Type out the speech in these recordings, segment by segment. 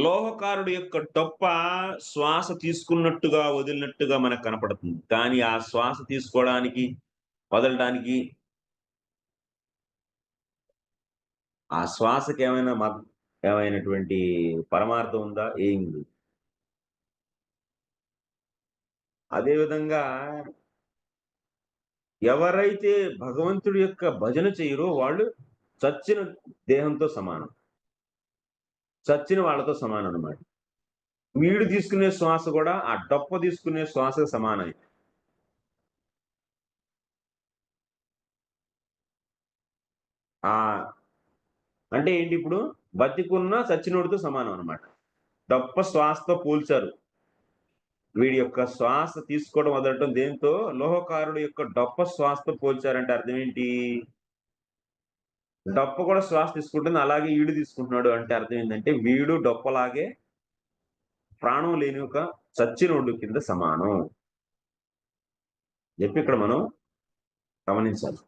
లోహకారుడి యొక్క డొప్ప శ్వాస తీసుకున్నట్టుగా, వదిలినట్టుగా మనకు కనపడుతుంది. కానీ ఆ శ్వాస తీసుకోవడానికి, వదలడానికి ఆ శ్వాసకేమైనా ఏమైనటువంటి పరమార్థం ఉందా? ఏమి లేదు. అదే విధంగా ఎవరైతే భగవంతుడి యొక్క భజన చెయ్యరో వాళ్ళు చచ్చిన దేహంతో సమానం. చచ్చిన వాళ్ళతో సమానమనమాట. వీడు తీసుకునే శ్వాస గూడా ఆ డొప్ప తీసుకునే శ్వాసకు సమానమే. ఆహ్, అంటే ఏంటి ఇప్పుడు బతికున్న చచ్చినోడితో సమానం అన్నమాట. డొప్ప శ్వాసతో పోల్చారు. వీడి యొక్క శ్వాస తీసుకోవడం వదలటం దేనితో లోహకారుడి యొక్క డొప్ప శ్వాసతో పోల్చారంటే అర్థం ఏంటి? డొప్ప కూడా శ్వాస తీసుకుంటుంది. అలాగే ఈడు తీసుకుంటున్నాడు అంటే అర్థం ఏందంటే వీడు డొప్పలాగే ప్రాణం లేని ఒక చచ్చినోడు కింద సమానం. జెప్పి ఇక్కడ మనం గమనించాలి.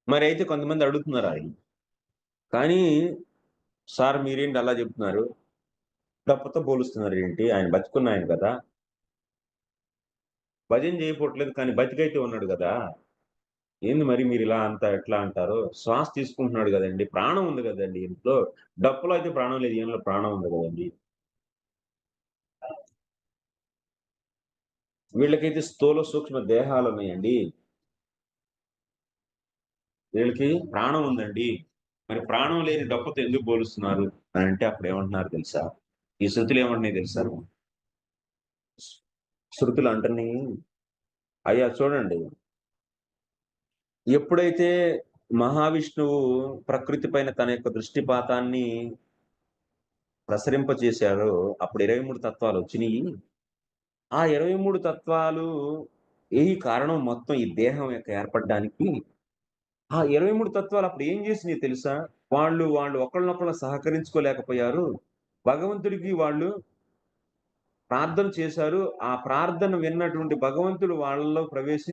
మరైతే కొంతమంది అడుగుతున్నారు ఆయన్ని. కానీ సార్ మీరేంటి అలా జెప్తున్నారు? డప్పుతో పోలుస్తున్నారేంటి? ఆయన బతికున్నాయన గదా! భజన జేయపోవట్లేదు కానీ బతికైతే ఉన్నాడు గదా! ఏంది మరి మీరిలా ఎట్లా అంటారు? శ్వాస తీసుకుంటున్నాడు గదండీ! ప్రాణం ఉంది గదండీ ఇంట్లో. డప్పులో అయితే ప్రాణం లేదు. ఈయనలో ప్రాణం ఉంది గదండీ! వీళ్ళకైతే స్థూల, సూక్ష్మ దేహాలున్నాయండి. వీళ్ళకి ప్రాణం ఉందండి. మరి ప్రాణం లేని డప్పుతో ఎందుకు పోలుస్తున్నారు? అనంటే అప్పుడేమంటున్నారు తెలుసా? ఈ శృతులేమంటున్నాయి తెలుసా? శృతులు అంటున్నాయి అయ్యా చూడండి. ఎప్పుడైతే మహావిష్ణువు ప్రకృతి పైన తన యొక్క దృష్టిపాతాన్ని ప్రసరింపజేశారో అప్పుడు 23 తత్వాలొచ్చినియి. ఆ 23 తత్వాలు కారణం మొత్తం ఈ దేహం యొక్క ఏర్పడడానికి. ఆ 23 తత్వాలు అప్పుడు ఏం జేసినియి తెలుసా? వాళ్ళు ఒకళ్ళనొకళ్ళు సహకరించుకోలేకపోయారు. భగవంతుడికి వాళ్ళు ప్రార్థన చేశారు. ఆ ప్రార్థన విన్నటువంటి భగవంతుడు వాళ్ళలో